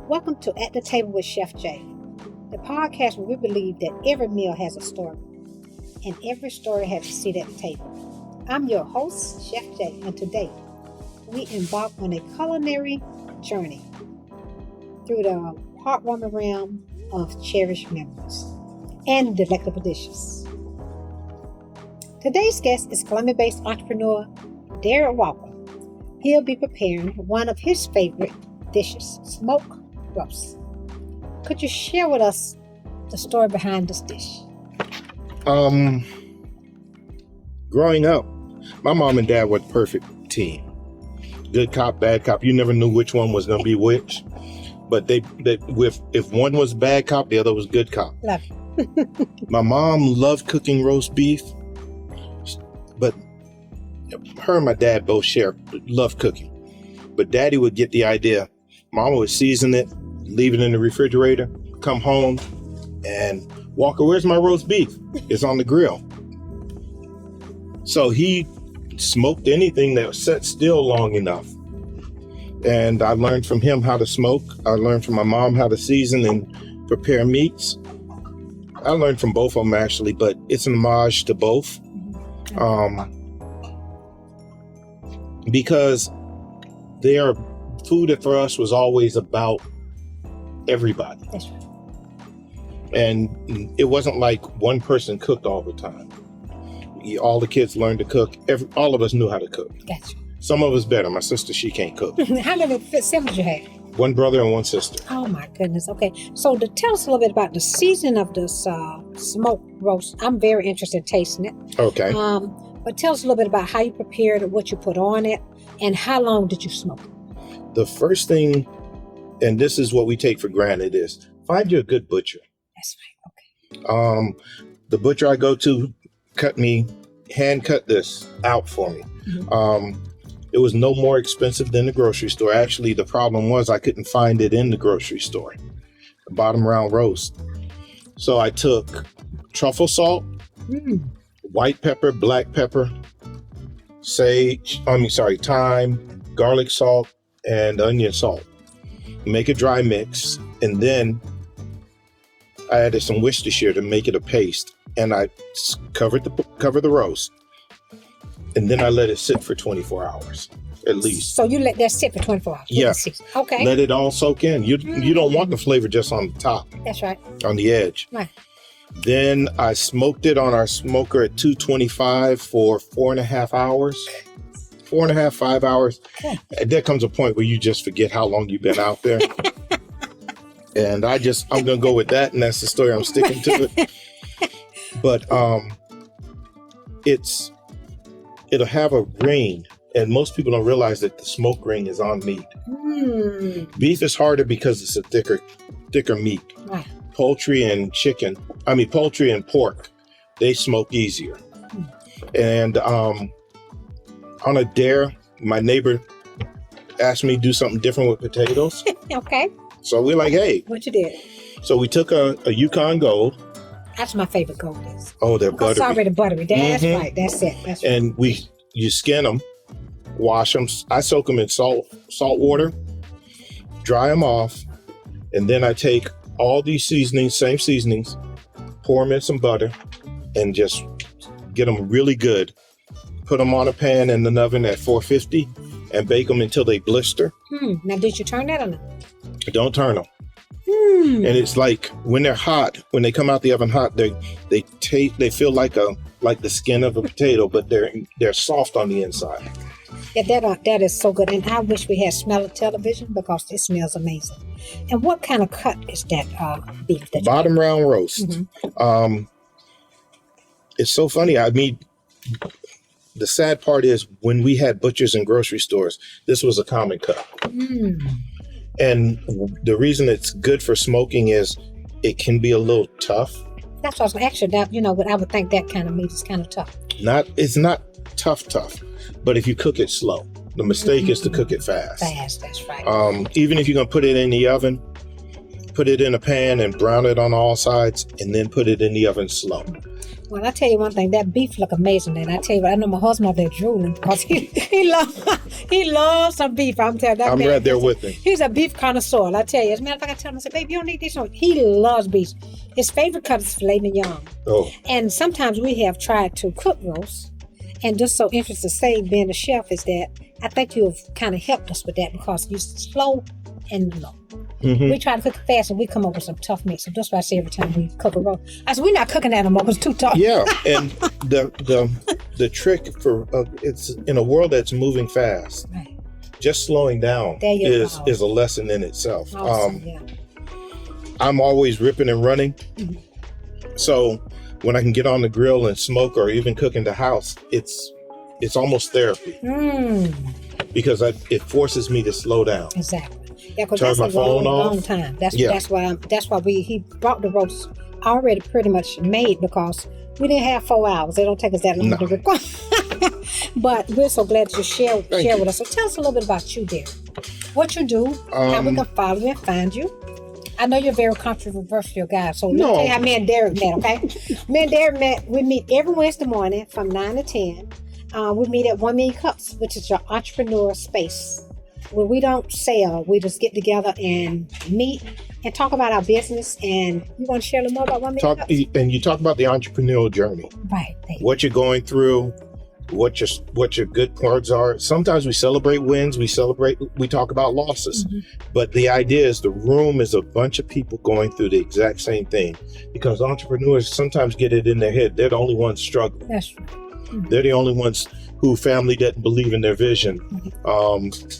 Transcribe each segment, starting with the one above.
Welcome to At the Table with Chef Jay, the podcast where we believe that every meal has a story, and every story has a seat at the table. I'm your host, Chef Jay, and today we embark on a culinary journey through the heartwarming realm of cherished memories and delectable dishes. Today's guest is Columbia-based entrepreneur Derek Walker. He'll be preparing one of his favorite dishes, smoked roast. Could you share with us the story behind this dish? Growing up, my mom and dad were the perfect team. Good cop, bad cop. You never knew which one was going to be which. But if one was bad cop, the other was good cop. Love it. My mom loved cooking roast beef, but her and my dad both loved cooking. But Daddy would get the idea. Mama would season it, leave it in the refrigerator, come home, and Walker, where's my roast beef? It's on the grill. So he smoked anything that was set still long enough. And I learned from him how to smoke. I learned from my mom how to season and prepare meats. I learned from both of them actually, but it's an homage to both. Because their food for us was always about everybody. That's right. And it wasn't like one person cooked all the time. All the kids learned to cook. All of us knew how to cook. Gotcha. Some of us better. My sister, she can't cook. How many siblings you have? One brother and one sister. Oh my goodness. Okay. So to tell us a little bit about the seasoning of this smoked roast. I'm very interested in tasting it. Okay. But tell us a little bit about how you prepared it, what you put on it, and how long did you smoke it? The first thing, and this is what we take for granted, is find you a good butcher. That's right. Okay. The butcher I go to hand cut this out for me. Mm-hmm. It was no more expensive than the grocery store. Actually, the problem was I couldn't find it in the grocery store. The bottom round roast. So I took truffle salt, white pepper, black pepper, thyme, garlic salt, and onion salt. Make a dry mix, and then I added some Worcestershire to make it a paste, and I covered the roast, and then I let it sit for 24 hours at least. So you let that sit for 24 hours? Yeah. Okay. Let it all soak in. You don't want the flavor just on the top. That's right. On the edge. Right. Then I smoked it on our smoker at 225 for 4.5 hours. 4.5, 5 hours. Okay. And there comes a point where you just forget how long you've been out there. And I'm going to go with that. And that's the story. I'm sticking to it. But it'll have a ring. And most people don't realize that the smoke ring is on meat. Beef is harder because it's a thicker meat. Right. Poultry and pork, they smoke easier. And on a dare, my neighbor asked me to do something different with potatoes. Okay. So we're like, hey. What you did? So we took a Yukon Gold. That's my favorite gold is. Oh, they're buttery. It's already buttery. That's right. That's it. That's right. And you skin them, wash them. I soak them in salt water, dry them off, and then I take all these same seasonings, pour them in some butter, and just get them really good. Put them on a pan in the oven at 450 and bake them until they blister. Now, did you turn that on? Don't turn them. And it's like when they're hot, when they come out the oven hot, they feel like the skin of a potato, but they're soft on the inside. Yeah, that is so good. And I wish we had smell of television because it smells amazing. And what kind of cut is that beef? That bottom round roast. It's so funny. I mean, the sad part is when we had butchers and grocery stores, this was a common cut. And the reason it's good for smoking is it can be a little tough. That's what I was actually, but I would think that kind of meat is kind of tough. It's not tough, but if you cook it slow, the mistake is to cook it fast. That's right. Even if you're going to put it in the oven, put it in a pan and brown it on all sides, and then put it in the oven slow. Well, I tell you one thing, that beef look amazing. And I tell you what, I know my husband over there drooling because he loves some beef. I'm telling you, that I'm man, right there with him. he's a beef connoisseur. I tell you, as a matter of fact, I tell him, I said, baby, you don't need this. He loves beef. His favorite cut is filet mignon. Oh, And sometimes we have tried to cook roast. And just so interesting to say, being a chef, is that I think you've kind of helped us with that because you're slow and low. mhm. We try to cook it fast and we come up with some tough meat. So that's why I say every time we cook a roast, I said, we're not cooking that no more because it's too tough. Yeah, and the trick for it's in a world that's moving fast. Right. Just slowing down There you go. is a lesson in itself. Awesome, yeah. I'm always ripping and running, Mhm. so when I can get on the grill and smoke or even cook in the house, it's almost therapy because it forces me to slow down. Exactly. Yeah, because Turn that's my a long, phone off. long time. That's Yeah. that's why he brought the roast already pretty much made because we didn't have 4 hours. It don't take us that long No. to record. But we're so glad to share Thank you. with us. So tell us a little bit about you, Derek. What you do, how we can follow you and find you. I know you're a very controversial guy, so let me No. tell you how me and Derek met, okay? Me and Derek met, we meet every Wednesday morning from 9 to 10. We meet at 1 Million Cups, which is your entrepreneur space, where we don't sell, we just get together and meet and talk about our business. And you want to share a little more about 1 Million Cups? And you talk about the entrepreneurial journey, Right. There. what you're going through, what your good parts are. Sometimes we celebrate wins, we talk about losses. Mhm. But the idea is the room is a bunch of people going through the exact same thing, because entrepreneurs sometimes get it in their head they're the only ones struggling. That's right. They're the only ones who family didn't believe in their vision.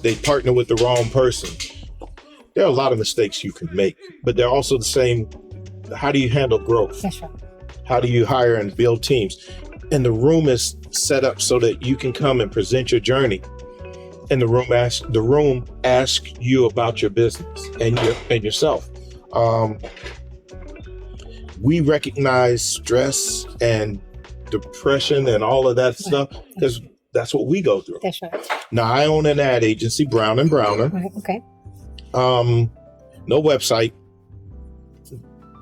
They partner with the wrong person. There are a lot of mistakes you can make, but they're also the same. How do you handle growth? That's right. How do you hire and build teams? And the room is set up so that you can come and present your journey. And the room asks you about your business and yourself. We recognize stress and depression and all of that stuff because that's what we go through. That's right. Now, I own an ad agency, Brown and Browner. Right. Okay. No website.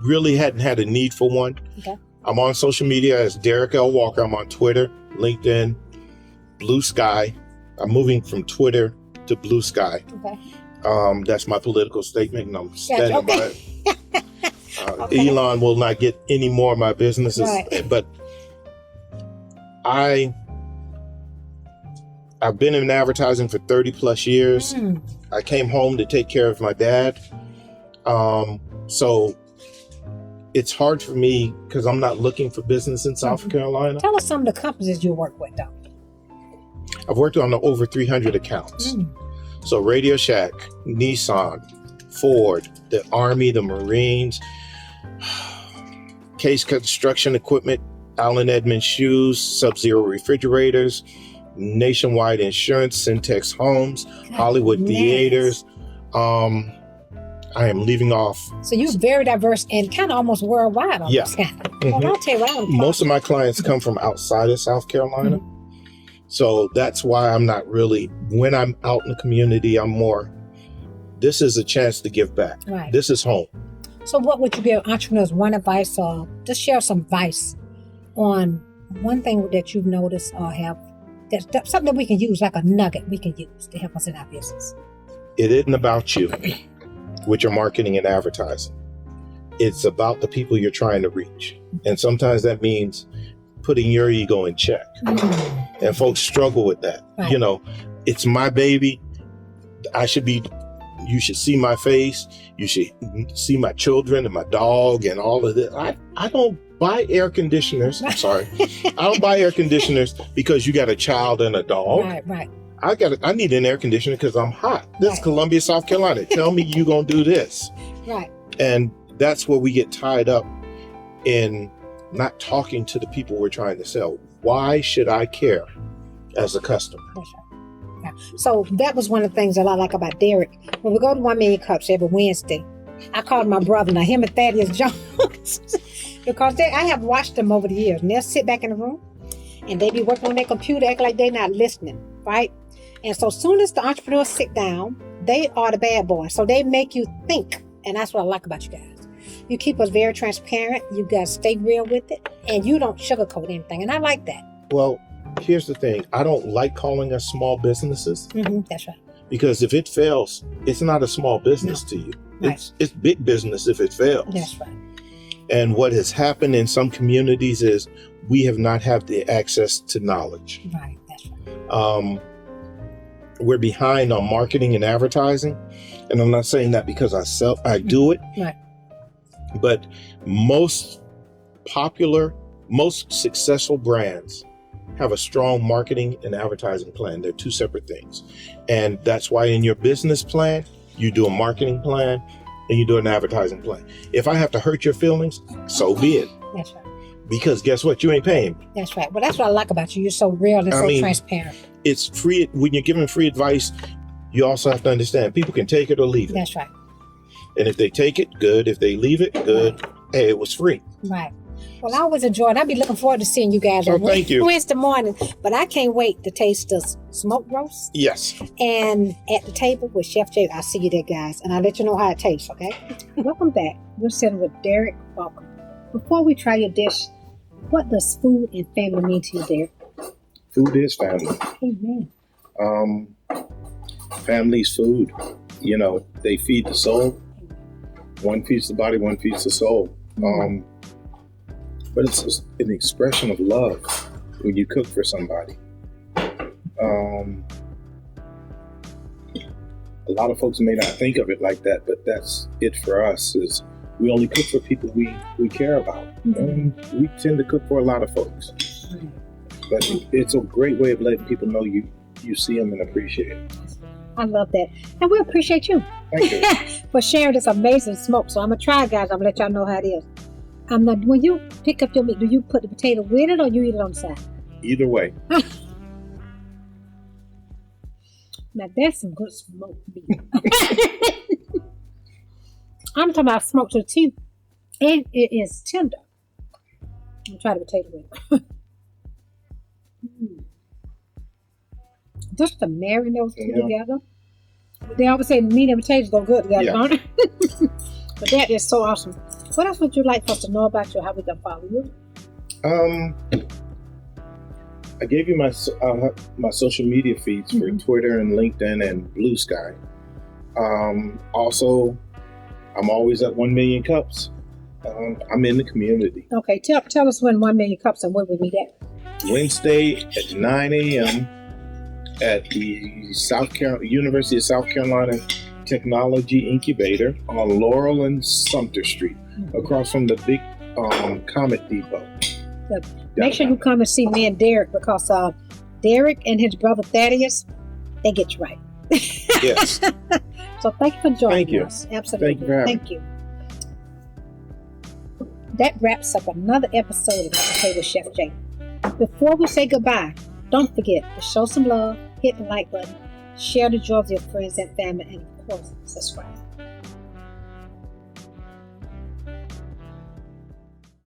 Really hadn't had a need for one. Okay. I'm on social media as Derek L. Walker. I'm on Twitter, LinkedIn, Blue Sky. I'm moving from Twitter to Blue Sky. Okay. That's my political statement, and I'm standing okay. by it. Okay. Elon will not get any more of my businesses, Right. but I've been in advertising for 30 plus years. Mm. I came home to take care of my dad. So it's hard for me because I'm not looking for business in South Mhm. Carolina. Tell us some of the companies you work with, though. I've worked on over 300 accounts. Mm. So Radio Shack, Nissan, Ford, the Army, the Marines, Case Construction Equipment, Allen Edmonds Shoes, Sub-Zero Refrigerators, Nationwide Insurance, Syntex Homes, Hollywood Goodness. Theaters. I am leaving off. So you're very diverse and kind of almost worldwide. Almost, Yeah. kind of. Mhm. Well, I'll tell you what, I'm Most of my clients come from outside of South Carolina. So that's why I'm not really, when I'm out in the community, I'm more, this is a chance to give back. Right. This is home. So what would you give entrepreneurs one advice or just share some advice on one thing that you've noticed or have that's something that we can use, like a nugget we can use to help us in our business? It isn't about you with your marketing and advertising. It's about the people you're trying to reach. And sometimes that means putting your ego in check. And folks struggle with that. Right. You know, it's my baby. You should see my face. You should see my children and my dog and all of this. I don't buy air conditioners. I'm sorry. I don't buy air conditioners because you got a child and a dog. Right. I need an air conditioner because I'm hot. This is Right. Columbia, South Carolina. Tell me you gonna do this. Right. And that's where we get tied up in not talking to the people we're trying to sell. Why should I care as a customer? That's right. Yeah. So that was one of the things that I like about Derek. When we go to 1 Million Cups every Wednesday, I called my brother, now him and Thaddeus Jones, because I have watched them over the years, and they'll sit back in the room and they be working on their computer, act like they're not listening, right? And so soon as the entrepreneurs sit down, they are the bad boys. So they make you think, and that's what I like about you guys. You keep us very transparent. You guys stay real with it, and you don't sugarcoat anything. And I like that. Well, here's the thing. I don't like calling us small businesses That's right. because if it fails, it's not a small business to you. Right. It's big business if it fails. That's right. And what has happened in some communities is we have not had the access to knowledge. Right. That's right. We're behind on marketing and advertising. And I'm not saying that because I do it. Right. But most popular, most successful brands have a strong marketing and advertising plan. They're two separate things. And that's why in your business plan, you do a marketing plan and you do an advertising plan. If I have to hurt your feelings, so be it. That's right. Because guess what? You ain't paying me. That's right. Well, that's what I like about you. You're so real and so transparent. It's free. When you're giving free advice, you also have to understand people can take it or leave it. That's right. And if they take it, good. If they leave it, good. Hey, it was free. Right. Well, I always enjoy it. I'll be looking forward to seeing you guys on thank you. Wednesday morning. But I can't wait to taste the smoked roast. Yes. And at the table with Chef Jay. I'll see you there, guys. And I'll let you know how it tastes, okay? Welcome back. We're sitting with Derek Walker. Before we try your dish, what does food and family mean to you, Derek? Food is family. Amen. Family's food. You know, they feed the soul. One feeds the body, one feeds the soul. But it's just an expression of love when you cook for somebody. A lot of folks may not think of it like that, but that's it for us. Is we only cook for people we care about, and we tend to cook for a lot of folks. But it's a great way of letting people know you see them and appreciate it. I love that, and we appreciate you. Thank you. For sharing this amazing smoke. So I'm gonna try, guys. I'm gonna let y'all know how it is. When you pick up your meat, do you put the potato with it or you eat it on the side? Either way. Now that's some good smoked meat. I'm talking about smoked to the teeth, and it is tender. I'm trying the potato with it. Just to marry those two together. They always say meat and potatoes go good together, don't they? But that is so awesome. What else would you like for us to know about you? How we can follow you? I gave you my social media feeds for Twitter and LinkedIn and Blue Sky. Also, I'm always at 1 Million Cups. I'm in the community. Okay, tell us when 1 Million Cups and where we meet at. Wednesday at 9 a.m. at the University of South Carolina Technology Incubator on Laurel and Sumter Street, across from the big Comet Depot. Make sure you come and see me and Derek, because Derek and his brother Thaddeus, they get you right. Yes. So thank you for joining us. Absolutely. Thank you for having me. Thank you. That wraps up another episode of Okay with Chef Jay. Before we say goodbye, don't forget to show some love, hit the like button, share the joy with your friends and family, and of course, subscribe.